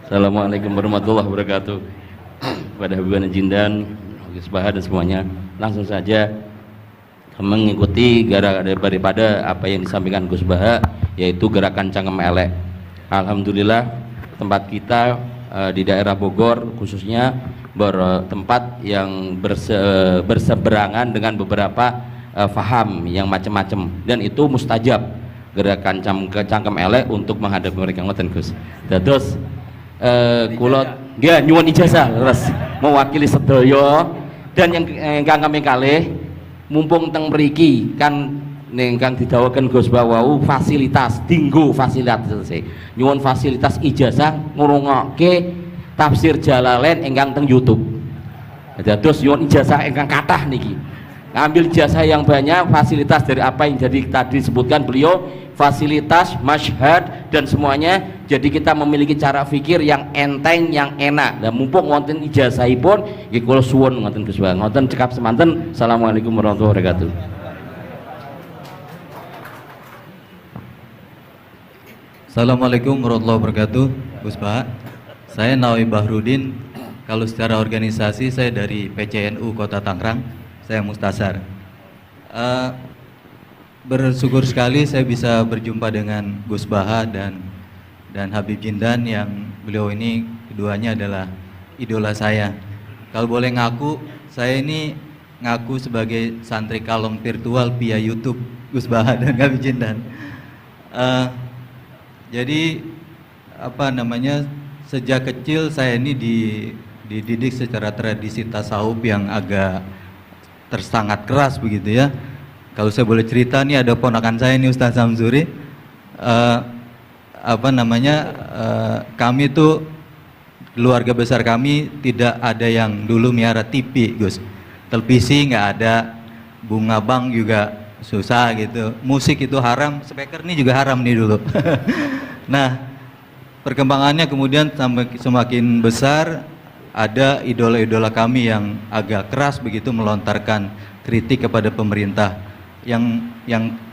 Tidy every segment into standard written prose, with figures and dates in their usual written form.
Assalamualaikum warahmatullahi wabarakatuh. Pada Habibana Jindan, Gus Baha dan semuanya, langsung saja mengikuti daripada apa yang disampaikan Gus Baha, yaitu gerakan Cangkem Elek. Alhamdulillah tempat kita di daerah Bogor khususnya bertempat yang berseberangan dengan beberapa faham yang macam-macam, dan itu mustajab gerakan Cangkem Elek untuk menghadapi mereka ngoten Gus. Dados kula nggih nyuwun ijazah leres mewakili sedaya, dan yang ingkang kami kalih mumpung teng mriki kan ingkang didhawuhaken Gus Bawau fasilitas dinggo fasilitas nyuwun fasilitas ijazah ngrungokke tafsir Jalalain ingkang teng YouTube. Dados nyuwun ijazah ingkang kathah niki. Ngambil ijazah yang banyak, fasilitas dari apa yang jadi tadi disebutkan beliau, fasilitas, masyhad dan semuanya. Jadi kita memiliki cara fikir yang enteng, yang enak. Dan mumpung wonten ijazahipun, nggih kula suwun ngoten Gus Bang. Ngoten cekap semanten. Assalamualaikum warahmatullahi wabarakatuh. Assalamualaikum warahmatullahi wabarakatuh. Gus Bah, saya Nawawi Bahrudin. Kalau secara organisasi saya dari PCNU Kota Tangerang. Saya Mustasar. Bersyukur sekali saya bisa berjumpa dengan Gus Baha dan Habib Jindan, yang beliau ini keduanya adalah idola saya. Kalau boleh ngaku, saya ini ngaku sebagai santri kalong virtual via YouTube Gus Baha dan Habib Jindan. Jadi apa namanya, sejak kecil saya ini dididik secara tradisi tasawuf yang agak tersangat keras begitu ya. Kalau saya boleh cerita nih, ada ponakan saya nih Ustaz Samsuri, kami tuh keluarga besar kami tidak ada yang dulu miara TV Gus, televisi nggak ada, bunga bank juga susah gitu, musik itu haram, speaker nih juga haram nih dulu. Nah perkembangannya kemudian semakin besar, ada idola-idola kami yang agak keras begitu melontarkan kritik kepada pemerintah, yang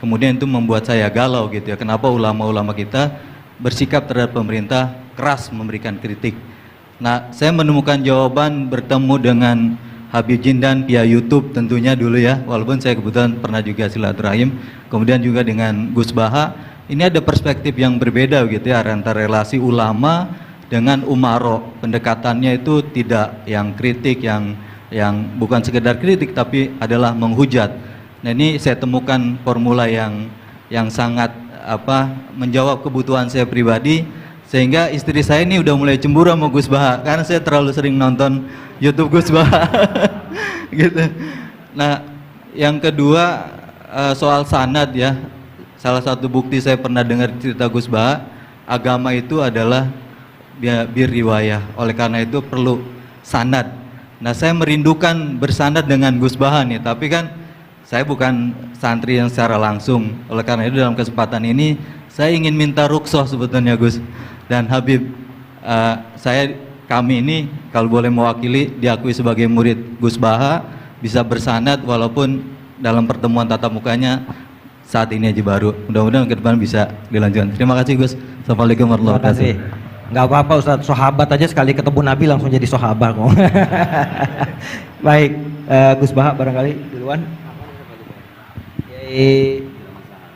kemudian itu membuat saya galau gitu ya. Kenapa ulama-ulama kita bersikap terhadap pemerintah keras memberikan kritik? Nah, saya menemukan jawaban bertemu dengan Habib Jindan via YouTube tentunya dulu ya, walaupun saya kebetulan pernah juga silaturahim. Kemudian juga dengan Gus Baha, ini ada perspektif yang berbeda gitu ya, antara relasi ulama dengan umaro. Pendekatannya itu tidak yang kritik, yang bukan sekedar kritik tapi adalah menghujat. Nah ini saya temukan formula yang sangat menjawab kebutuhan saya pribadi, sehingga istri saya ini udah mulai cemburu sama Gus Baha karena saya terlalu sering nonton YouTube Gus Baha. Gitu. Nah yang kedua, soal sanad ya, salah satu bukti saya pernah dengar cerita Gus Baha, agama itu adalah bir riwayah, oleh karena itu perlu sanad. Nah saya merindukan bersanad dengan Gus Baha nih, tapi kan saya bukan santri yang secara langsung, oleh karena itu dalam kesempatan ini saya ingin minta rukhsah sebetulnya Gus dan Habib. Kami ini kalau boleh mewakili diakui sebagai murid Gus Baha, bisa bersanad walaupun dalam pertemuan tatap mukanya saat ini aja baru. Mudah-mudahan ke depan bisa dilanjutkan. Terima kasih Gus. Assalamualaikum warahmatullahi wabarakatuh. Nggak apa-apa Ustaz, sahabat aja sekali ketemu Nabi langsung jadi sahabat kok. Baik, Gus Baha barangkali duluan. Kiai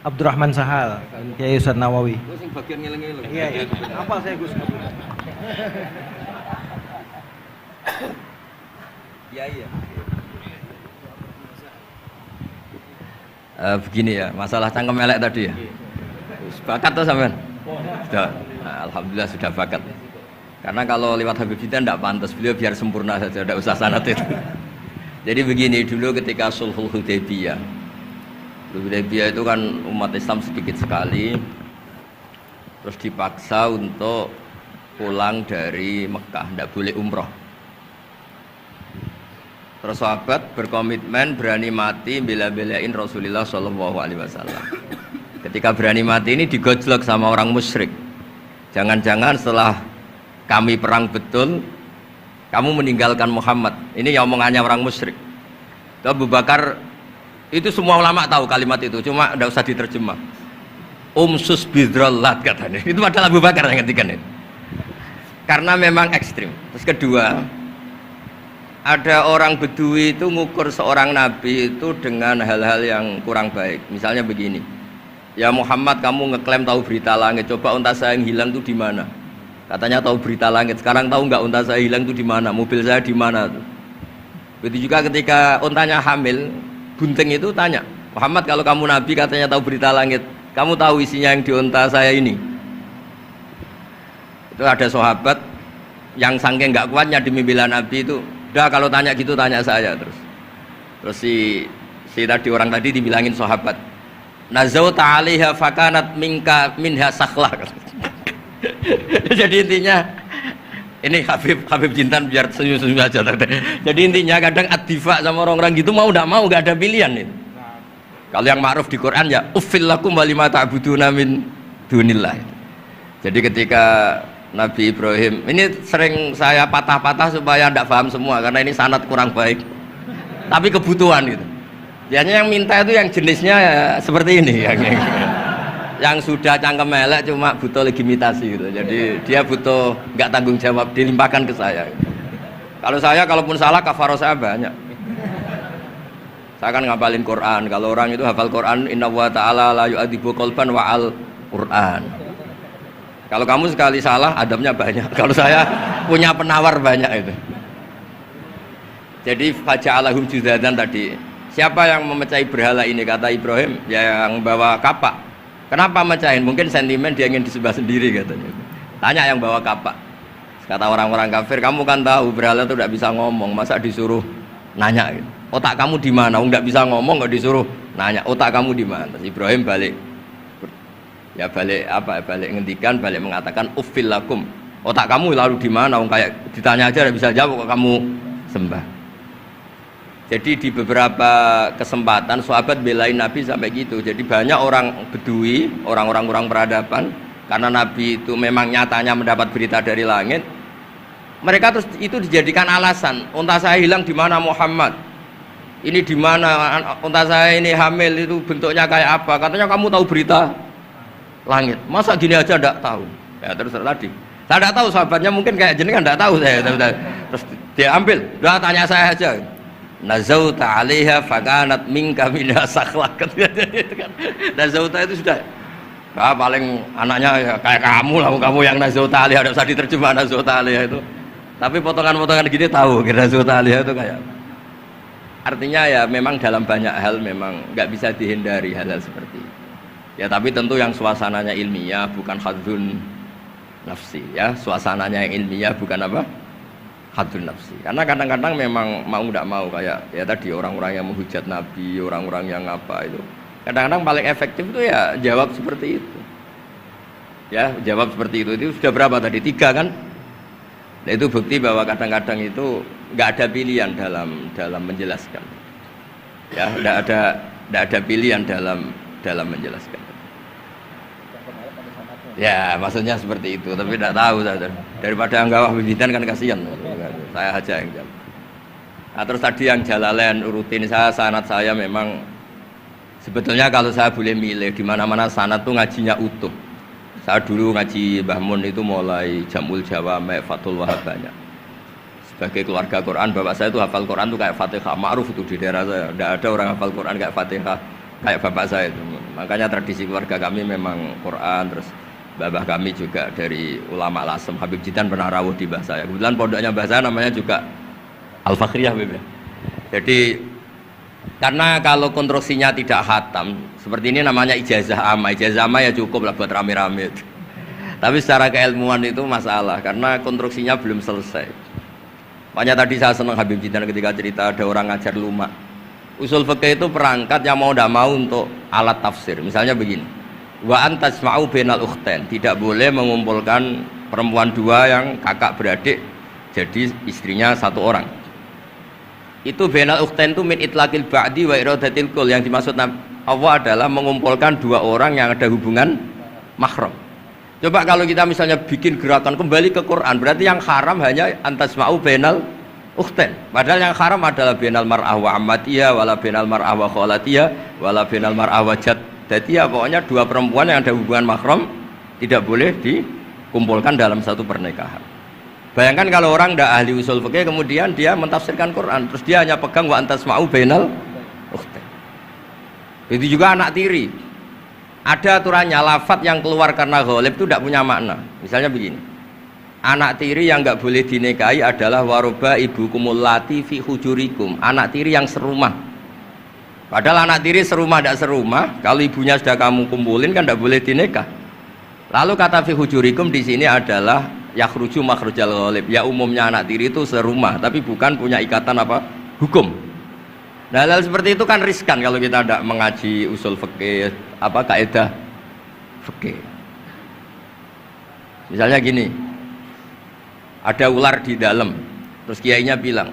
Abdurrahman Sahal, Kiai Ustaz Nawawi. Gus yang bagian ngeleng-ngeleng. Iya. Apa saya Gus? Iya. Begini ya, masalah cangkem elek tadi ya. Bakat tuh sampean? Sudah. Nah, alhamdulillah sudah bakat. Karena kalau lewat Habib Jindan tidak pantas, beliau biar sempurna saja, tidak usah sanad itu. Jadi begini, dulu ketika Sulhul Hudaybiyah itu kan umat Islam sedikit sekali, terus dipaksa untuk pulang dari Mekah, tidak boleh umroh. Terus sahabat berkomitmen berani mati bela-belain Rasulullah SAW. Ketika berani mati ini digojlok sama orang musyrik. Jangan-jangan setelah kami perang betul, kamu meninggalkan Muhammad. Ini yang omongannya orang musyrik. Abu Bakar, itu semua ulama tahu kalimat itu, cuma tidak usah diterjemah. Umsus bidrollat katanya. Itu adalah Abu Bakar yang ketikan itu. karena memang ekstrim. Terus kedua, ada orang Bedui itu ngukur seorang nabi itu dengan hal-hal yang kurang baik. Misalnya begini, ya Muhammad, kamu ngeklaim tahu berita langit, coba unta saya yang hilang itu di mana? Katanya tahu berita langit, sekarang tahu nggak unta saya hilang itu di mana? Mobil saya di mana? Begitu juga ketika untanya hamil, bunting itu tanya, Muhammad, kalau kamu nabi katanya tahu berita langit, kamu tahu isinya yang di unta saya ini? Itu ada sahabat yang saking nggak kuatnya demi bela nabi itu, udah kalau tanya gitu tanya saya terus. Terus si tadi orang tadi dibilangin sahabat, nazauta 'alaiha fakanat minha sakhlah. Jadi intinya ini Habib Jintan biar senyum-senyum aja. Jadi intinya kadang ad-difa sama orang-orang gitu mau tidak mau nggak ada pilihan itu. Kalau yang ma'ruf di Quran ya uffil lakum wa lima ta'buduna min dunillah. Jadi ketika Nabi Ibrahim, ini sering saya patah-patah supaya tidak paham semua karena ini sanad kurang baik. Tapi kebutuhan gitu. Biasanya yang minta itu yang jenisnya ya seperti ini yang sudah cangkem elek cuma butuh legitimasi gitu. Jadi dia butuh nggak tanggung jawab, dilimpahkan ke saya. Kalau saya kalaupun salah kafaroh saya banyak. Saya kan ngapalin Quran. Kalau orang itu hafal Quran, inna wa ta'ala la yu'adzibu qalban wa al Quran. Kalau kamu sekali salah, adabnya banyak. Kalau saya punya penawar banyak itu. Jadi faja'alahum judadan tadi. Siapa yang memecahi berhala ini? Kata Ibrahim, ya yang bawa kapak. Kenapa mecahin? Mungkin sentimen dia ingin disembah sendiri katanya. Tanya yang bawa kapak. Kata orang-orang kafir, kamu kan tahu berhala itu tidak bisa ngomong, masa disuruh nanya gitu. Otak kamu di mana? Nggak bisa ngomong, nggak disuruh nanya. Otak kamu di mana? Ibrahim balik. Ya balik ngendikan, balik mengatakan uffil lakum. Otak kamu lalu di mana? Kayak ditanya aja tidak bisa jawab, kok kamu sembah. Jadi di beberapa kesempatan sahabat belain Nabi sampai gitu. Jadi banyak orang Bedui, orang-orang peradaban, karena Nabi itu memang nyatanya mendapat berita dari langit. Mereka terus itu dijadikan alasan. Unta saya hilang di mana Muhammad? Ini di mana? Unta saya ini hamil, itu bentuknya kayak apa? Katanya kamu tahu berita langit. Masa gini aja enggak tahu? Ya terus tadi. Saya enggak tahu, sahabatnya mungkin kayak jenengan enggak tahu saya. Terus dia ambil, udah tanya saya aja. Nazauta 'alaiha fakanat minka minha sakhlah. Nazauta itu sudah paling anaknya kayak kamu lah, kamu yang nazauta 'alaiha, enggak usah diterjemah nazauta 'alaiha itu. Tapi potongan-potongan gini tahu nazauta 'alaiha itu kayak. Artinya ya memang dalam banyak hal memang nggak bisa dihindari hal-hal seperti itu. Ya tapi tentu yang suasananya ilmiah bukan hadzun nafsi ya, suasananya yang ilmiah bukan apa? Hadzun nafsi. Karena kadang-kadang memang mau tidak mau kayak ya tadi orang-orang yang menghujat Nabi, orang-orang yang apa itu. Kadang-kadang paling efektif itu ya jawab seperti itu. Ya, jawab seperti itu. Itu sudah berapa tadi? 3 kan? Nah, itu bukti bahwa kadang-kadang itu nggak ada pilihan dalam menjelaskan. Ya, nggak ada pilihan dalam menjelaskan. Ya, maksudnya seperti itu, tapi tidak tahu saya. Daripada anggawah bibitan kan kasihan. Saya aja yang jawab. Nah, terus tadi yang Jalalain rutin sanad saya memang sebetulnya kalau saya boleh milih di mana-mana sanad tuh ngajinya utuh. Saya dulu ngaji Mbah Mun itu mulai Jamul Jawami, Fathul Wahab banyak. Sebagai keluarga Quran, bapak saya itu hafal Quran tuh kayak Fatihah, ma'ruf itu di daerah saya. Tidak ada orang hafal Quran kayak Fatihah kayak bapak saya itu. Makanya tradisi keluarga kami memang Quran. Terus babah kami juga dari ulama Lasem, Habib Jitan pernah rawuh di mbah saya. Kebetulan pondoknya mbah saya namanya juga Al-Fakhriyah. Jadi karena kalau konstruksinya tidak khatam seperti ini namanya ijazah amma. Ijazah amma ya cukup lah buat rame-rame. Tapi secara keilmuan itu masalah karena konstruksinya belum selesai. Makanya tadi saya senang Habib Jitan ketika cerita ada orang ngajar lumak. Usul fikih itu perangkat yang mau tidak mau untuk alat tafsir. Misalnya begini, wa antasma'u bainal ukhtain, tidak boleh mengumpulkan perempuan 2 yang kakak beradik jadi istrinya 1 orang. Itu bainal ukhtain itu min itlaqil ba'di wa iradatil kul. Yang dimaksud Allah adalah mengumpulkan 2 orang yang ada hubungan mahram. Coba kalau kita misalnya bikin gerakan kembali ke Quran, berarti yang haram hanya antasma'u bainal ukhtain. Padahal yang haram adalah bainal mar'ah wa ammatiyah wala bainal mar'ah wa khalatiyah wala bainal mar'ah wa jaddatiyah. Pokoknya 2 perempuan yang ada hubungan mahram tidak boleh dikumpulkan dalam satu pernikahan. Bayangkan kalau orang tidak ahli usul fikih kemudian dia mentafsirkan Quran, terus dia hanya pegang wa antasma'u bainal ukhtain. Itu juga anak tiri. Ada aturannya, lafadz yang keluar karena ghalib itu tidak punya makna. Misalnya begini, anak tiri yang nggak boleh dinikahi adalah waroba ibu kumulati fi hujurikum, anak tiri yang serumah. Padahal anak tiri serumah tidak serumah, kalau ibunya sudah kamu kumpulin kan tidak boleh dinikah. Lalu kata fi hujurikum di sini adalah yakhruju makhrujal ghalib. Ya umumnya anak tiri itu serumah, tapi bukan punya ikatan apa? Hukum. Nah, hal seperti itu kan riskan kalau kita tidak mengaji usul fikih, apa kaidah fikih. Misalnya gini, ada ular di dalam, terus kiainya bilang,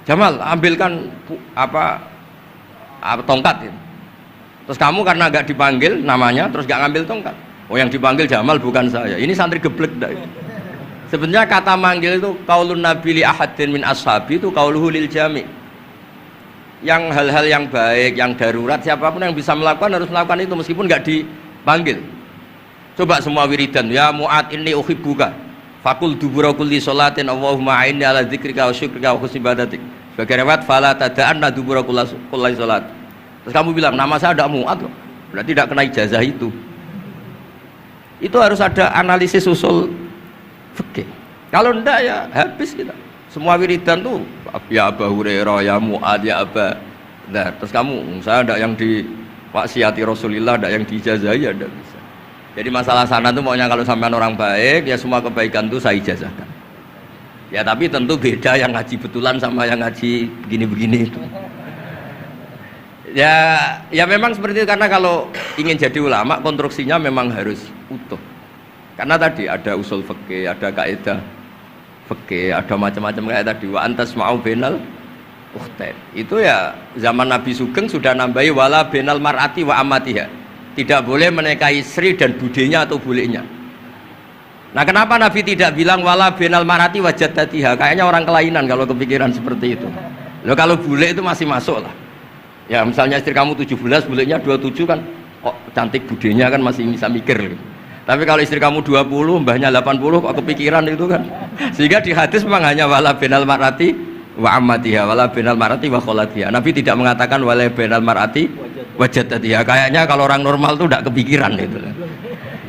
Jamal ambilkan tongkat. Terus kamu karena nggak dipanggil namanya, terus nggak ngambil tongkat. Oh, yang dipanggil Jamal bukan saya. Ini santri geblek dah. Sebenarnya kata manggil itu qaulun nabi li ahadin min ashabi itu qauluhu lil jami'. Yang hal-hal yang baik, yang darurat, siapapun yang bisa melakukan harus melakukan itu meskipun nggak dipanggil. Coba semua wiridan, ya Mu'ad inni uhibbuka fakul dubura kulli sholatin Allahumma a'inni ala dzikrika wa syukrika wa husni ibadatik. Sebagai riwayat fala tada'anna dubura kulli sholat. Terus kamu bilang nama saya ada Mu'ad loh, berarti tidak kena ijazah itu. Itu harus ada analisis usul fikih. Kalau enggak ya habis kita. Semua wiridan tuh ya Abu Hurairah, ya Mu'ad, ya Aba. Nah, terus kamu, saya ada yang di waksiati Rasulullah, ada yang diijazahi, ya tidak bisa. Jadi masalah sana tuh maunya kalau sampean orang baik, ya semua kebaikan tuh saya ijazahkan. Ya tapi tentu beda yang ngaji betulan sama yang ngaji begini-begini itu. Ya memang seperti itu, karena kalau ingin jadi ulama konstruksinya memang harus utuh. Karena tadi ada usul fikih, ada kaidah fikih, ada macam-macam kayak tadi wa antasma'u bainal ukhtain. Itu ya zaman Nabi Sugeng sudah nambahi wala bainal mar'ati wa amatiha. Tidak boleh menikahi istri dan budenya atau bulenya. Nah, kenapa Nabi tidak bilang wala bainal mar'ati wa jaddatiha? Kayaknya orang kelainan kalau kepikiran seperti itu. Loh, kalau bule itu masih masuk lah. Ya misalnya istri kamu 17, bulenya 27 kan kok cantik budenya kan masih bisa mikir gitu. Tapi kalau istri kamu 20, mbahnya 80 kok kepikiran itu kan. Sehingga di hadis memang hanya wala binal marati wa ammatiha, wala binal marati wa kholatiha. Nabi tidak mengatakan wala binal marati wa jaddatiha. Kayaknya kalau orang normal tuh tidak kepikiran itu.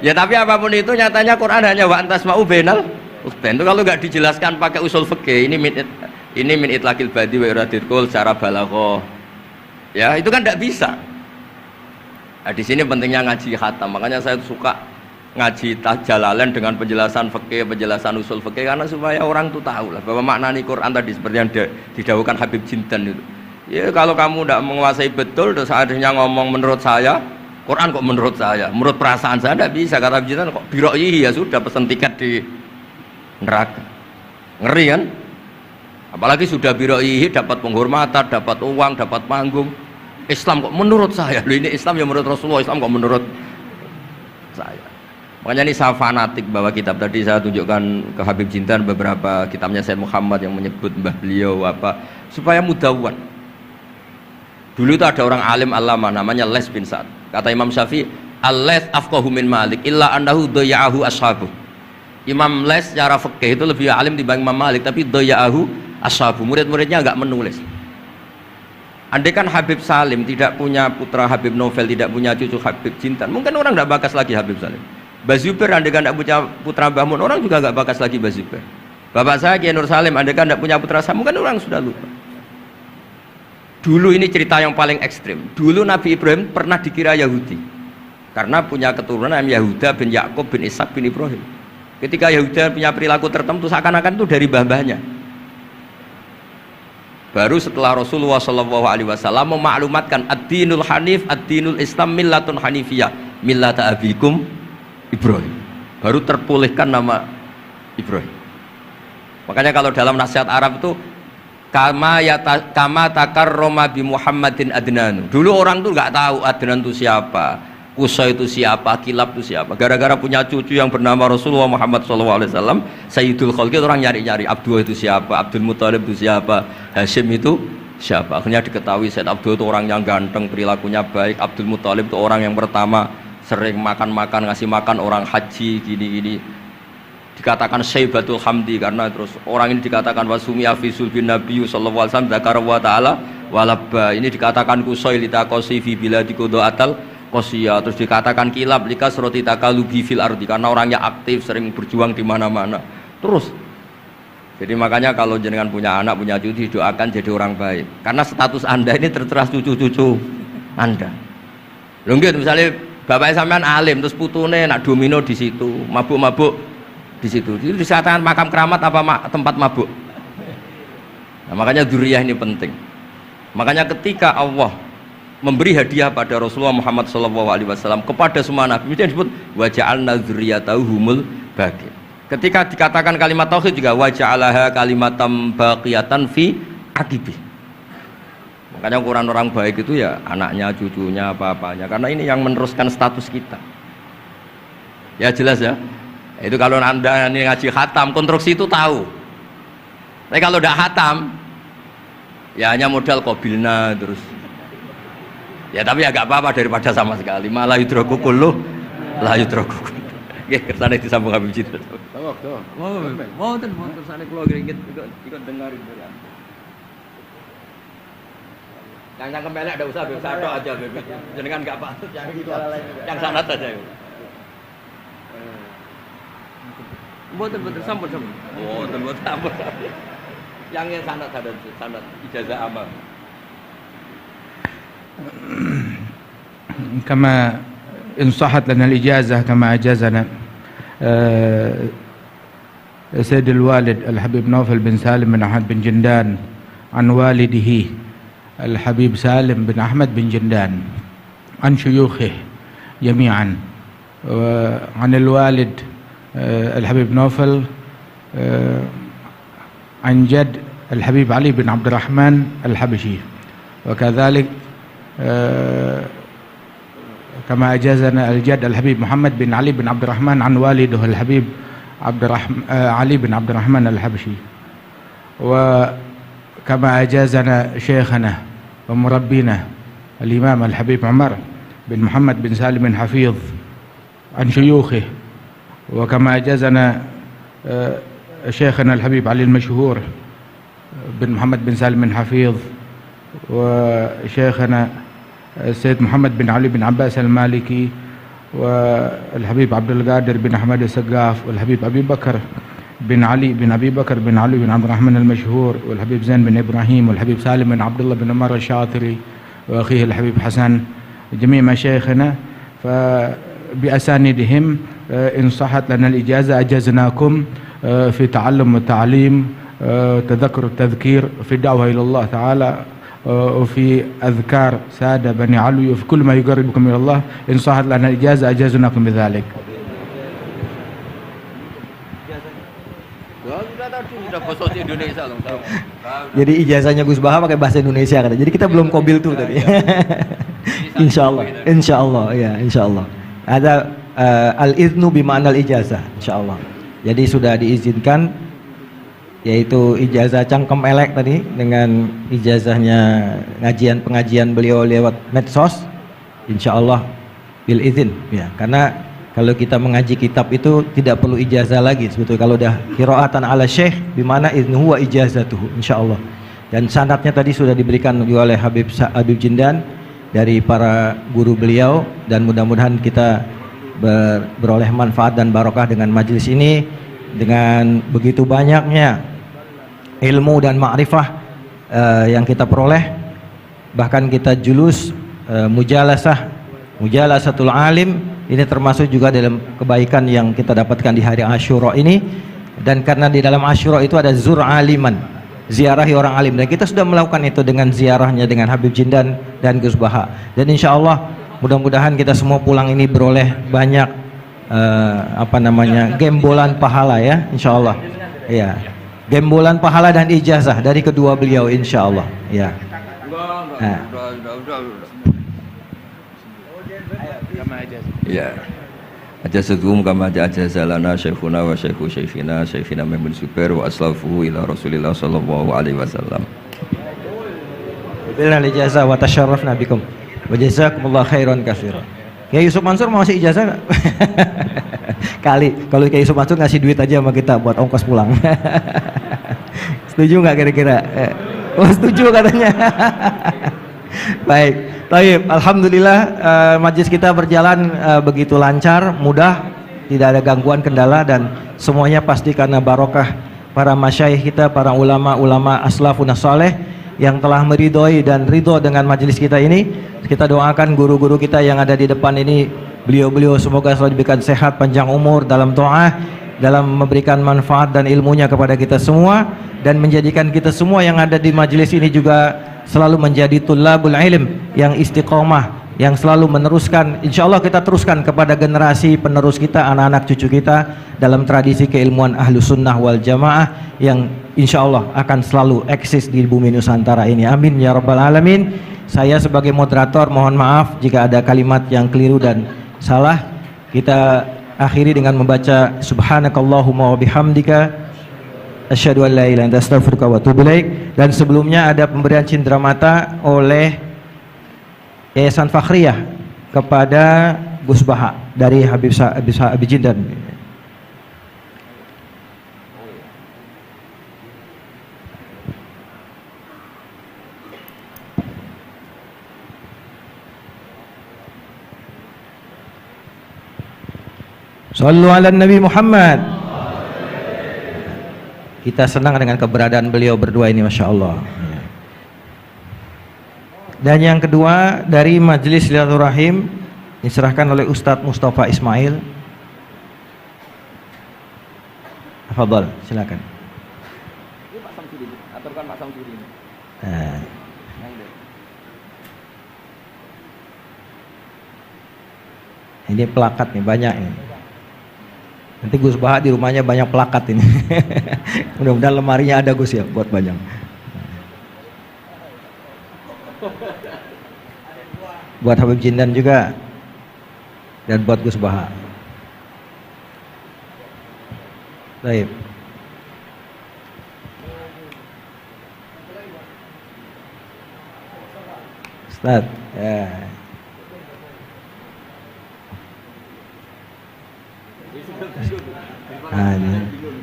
Ya tapi apapun itu nyatanya Quran hanya wa antasma'u bainal ukhtain. Itu kalau nggak dijelaskan pakai usul fikih, ini min itlaqil badi wa iradil qul secara balaghah. Ya, itu kan tidak bisa. Nah, di sini pentingnya ngaji khatam. Makanya saya suka ngaji Jalalain dengan penjelasan fikih, penjelasan usul fikih, karena supaya orang tuh tahu lah bahwa maknani Quran tadi seperti yang didahulukan Habib Jintan itu. Ya kalau kamu tidak menguasai betul, terus akhirnya ngomong menurut saya, Quran kok menurut saya, menurut perasaan saya tidak bisa. Kata Habib Jintan kok biro'ihi, ya sudah pesen tiket di neraka. Ngeri kan? Apalagi sudah biro'ihi dapat penghormatan, dapat uang, dapat panggung. Islam kok menurut saya, loh ini Islam yang menurut Rasulullah, Islam kok menurut saya. Makanya ini saya fanatik bahwa kitab tadi saya tunjukkan ke Habib Jintan beberapa kitabnya Said Muhammad yang menyebut mbah beliau apa supaya mudawwan. Dulu itu ada orang alim alama namanya Les bin Sa'ad. Kata Imam Syafi'i, "Al-Les afqahu min Malik illa annahu daya'ahu ashabuh." Imam Les secara fikih itu lebih alim dibanding Imam Malik, tapi daya'ahu ashabuh. Murid-muridnya enggak menulis. Andai kan Habib Salim tidak punya putra Habib Novel, tidak punya cucu Habib Jintan, mungkin orang enggak bakas lagi Habib Salim. Bazuber andai kan tidak punya putra Mbah Mun, orang juga nggak bakas lagi Bazuber. Bapak saya Kiai Nur Salim andai kan tidak punya putra saya, mungkin orang sudah lupa. Dulu ini cerita yang paling ekstrim. Dulu Nabi Ibrahim pernah dikira Yahudi karena punya keturunan Yahuda bin Yakub bin Ishak bin Ibrahim. Ketika Yahuda punya perilaku tertentu seakan-akan itu dari mbah-mbahnya. Baru setelah Rasulullah SAW memaklumatkan ad-dinul hanif, ad-dinul Islam millatun hanifiyah, millata abikum Ibrahim, baru terpulihkan nama Ibrahim. Makanya kalau dalam nasihat Arab itu kama takarroma bi Muhammadin adnanu. Dulu orang tuh nggak tahu Adnan itu siapa, Kusa itu siapa, Kilab itu siapa. Gara-gara punya cucu yang bernama Rasulullah Muhammad SAW, Sayyidul Khalqi, orang nyari-nyari Abdullah itu siapa, Abdul Muthalib itu siapa, Hashim itu siapa. Akhirnya diketahui Sayyid Abdullah itu orang yang ganteng, perilakunya baik. Abdul Muthalib itu orang yang pertama sering makan-makan, ngasih makan orang haji, gini-gini. dikatakan Syaibatul Hamdi karena terus orang ini dikatakan wasumia fi sulbin Nabi sallallahu alaihi wasallam dzakara wa ta'ala walabba, ini dikatakan kusoi litakosi fi biladi atal kosia, terus dikatakan kilab likas roti takalubi fil ardi karena orangnya aktif sering berjuang di mana-mana terus. Jadi makanya kalau jenengan punya anak punya cucu doakan jadi orang baik karena status anda ini tertera cucu-cucu anda. Lho nggih misalnya bapak sampean alim terus putune nak domino di situ mabuk-mabuk di situ itu disatakan makam keramat apa tempat mabuk. Nah, makanya dzurriyyah ini penting. Makanya ketika Allah memberi hadiah pada Rasulullah Muhammad SAW kepada semua nabi itu disebut wa ja'alna dzurriyyatahu humul baqin. Ketika dikatakan kalimat tauhid juga wa ja'alaha kalimatam baqiyatan fi aqibi. Makanya ukuran orang baik itu ya anaknya, cucunya, apa-apanya karena ini yang meneruskan status kita. Ya jelas ya. Itu kalau anda ini ngaji khatam konstruksi itu tahu. Tapi kalau tidak khatam ya hanya modal qabilna terus. Ya tapi agak apa-apa daripada sama sekali. Malah yudraku kulluh la yudraku. Nggih kersane disambung Habib Jid. Mau kersane kula ikut dengarin dari Anda. Yang kembali ada usaha satu aja Beb. Jenengan enggak patut yang itu. Yang sanad saja. Mboten sampun. Mboten sampun. Yang sanad ijazah amal. كما إن صحت لنا الإجازة كما أجازنا سيد الوالد الحبيب نوفل بن سالم بن أحمد بن جندان عن والده الحبيب سالم بن أحمد بن جندان عن شيوخه جميعا عن الوالد الحبيب نوفل عن جد الحبيب علي بن عبد الرحمن الحبشي وكذلك كما أجازنا الجد الحبيب محمد بن علي بن عبد الرحمن عن والده الحبيب علي بن عبد الرحمن الحبشي وكما أجازنا شيخنا ومربينا الإمام الحبيب عمر بن محمد بن سالم بن حفيظ عن شيوخه وكما أجازنا شيخنا الحبيب علي المشهور بن محمد بن سالم بن حفيظ وشيخنا السيد محمد بن علي بن عباس المالكي والحبيب عبد القادر بن أحمد السقاف والحبيب أبي بكر بن علي بن أبي بكر بن علي بن عبد الرحمن المشهور والحبيب زين بن إبراهيم والحبيب سالم بن عبد الله بن عمر الشاطري وأخيه الحبيب حسن جميع مشايخنا فبأسانيدهم إن صحت لنا الإجازة أجزناكم في تعلم والتعليم تذكر التذكير في الدعوة إلى الله تعالى وفي أذكار سادة بني علوي وفي كل ما يقربكم إلى الله إن صحت لنا الإجازة أجازناكم بذلك. Jadi ijazahnya Gus Baha pakai bahasa Indonesia kata. Jadi kita belum kobil tuh tadi. Insya Allah, ya insya Allah. Ada al-iznu bima'nal ijazah, insya Allah. Jadi sudah diizinkan yaitu ijazah cangkem elek tadi dengan ijazahnya pengajian beliau lewat medsos, insya Allah bil izin ya, karena kalau kita mengaji kitab itu tidak perlu ijazah lagi sebetulnya kalau udah qiraatan ala syekh bimana iznuhu wa ijazatuhu insya Allah. Dan sanadnya tadi sudah diberikan oleh Habib Jindan dari para guru beliau dan mudah-mudahan kita beroleh manfaat dan barokah dengan majelis ini dengan begitu banyaknya ilmu dan ma'rifah yang kita peroleh, bahkan kita julus mujalasatul alim ini termasuk juga dalam kebaikan yang kita dapatkan di hari Asyura ini. Dan karena di dalam Asyura itu ada zur aliman, ziarahi orang alim, dan kita sudah melakukan itu dengan ziarahnya dengan Habib Jindan dan Gus Baha. Dan insya Allah mudah-mudahan kita semua pulang ini beroleh banyak gembolan pahala ya, insya Allah ya, gembolan pahala dan ijazah dari kedua beliau insya Allah ya. Ya. Ajazakum kama ajazalana syekhuna wa syekhu syekhina Maimun Zubair wa aslafuhu ila Rasulillah sallallahu alaihi wasallam. Bilal ijazah wa tasyarrafna bikum. Wa jazakumullah khairan katsiran. Kiai Yusuf Mansur mau ngasih ijazah nggak? Kali kalau Kiai Yusuf Mansur ngasih duit aja sama kita buat ongkos pulang. Setuju nggak kira-kira? Oh setuju katanya. Baik, baik. Alhamdulillah majlis kita berjalan begitu lancar, mudah, tidak ada gangguan kendala dan semuanya pasti karena barokah para masyayikh kita, para ulama-ulama aslafun saleh yang telah meridhoi dan ridho dengan majelis kita ini. Kita doakan guru-guru kita yang ada di depan ini, beliau-beliau semoga selalu diberikan sehat, panjang umur dalam ta'ah, dalam memberikan manfaat dan ilmunya kepada kita semua, dan menjadikan kita semua yang ada di majelis ini juga selalu menjadi tullabul ilm yang istiqomah, yang selalu meneruskan, insya Allah kita teruskan kepada generasi penerus kita, anak-anak cucu kita dalam tradisi keilmuan ahlu sunnah wal jamaah yang insya Allah akan selalu eksis di bumi Nusantara ini. Amin ya rabbal alamin. Saya sebagai moderator mohon maaf jika ada kalimat yang keliru dan salah. Kita akhiri dengan membaca subhanakallahumma wa bihamdika asyhadu an la ilaha illa anta astaghfiruka wa atubu ilaik. Dan sebelumnya ada pemberian cindera mata oleh Yayasan Fakhriyah kepada Gus Baha dari Habib Jindan. Sallu ala Nabi Muhammad. Kita senang dengan keberadaan beliau berdua ini, Masya Allah. Dan yang kedua dari Majelis Silaturahim diserahkan oleh Ustadz Mustafa Ismail. Fadhal, silakan. Ini plakat nih banyak ini. Nanti Gus Baha di rumahnya banyak plakat ini. Mudah-mudahan lemarinya ada Gus ya buat banyak. Buat Habib Jindan juga dan buat Gus Baha. Baik. Ustaz, ya. Nah,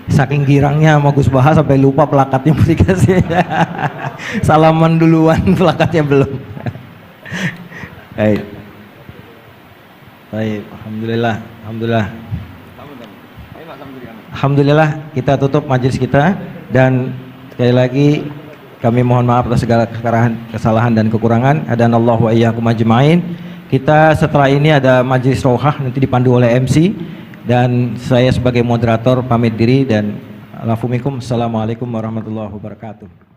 saking girangnya sama Gus Baha sampai lupa plakatnya mau dikasih. Salaman duluan, plakatnya belum. Baik. Baik, alhamdulillah, alhamdulillah. Alhamdulillah kita tutup majelis kita dan sekali lagi kami mohon maaf atas segala kesalahan dan kekurangan. Adanallahu wa iyyakum ajmain. Kita setelah ini ada majelis rohah nanti dipandu oleh MC dan saya sebagai moderator pamit diri dan alafumikum. Assalamualaikum warahmatullahi wabarakatuh.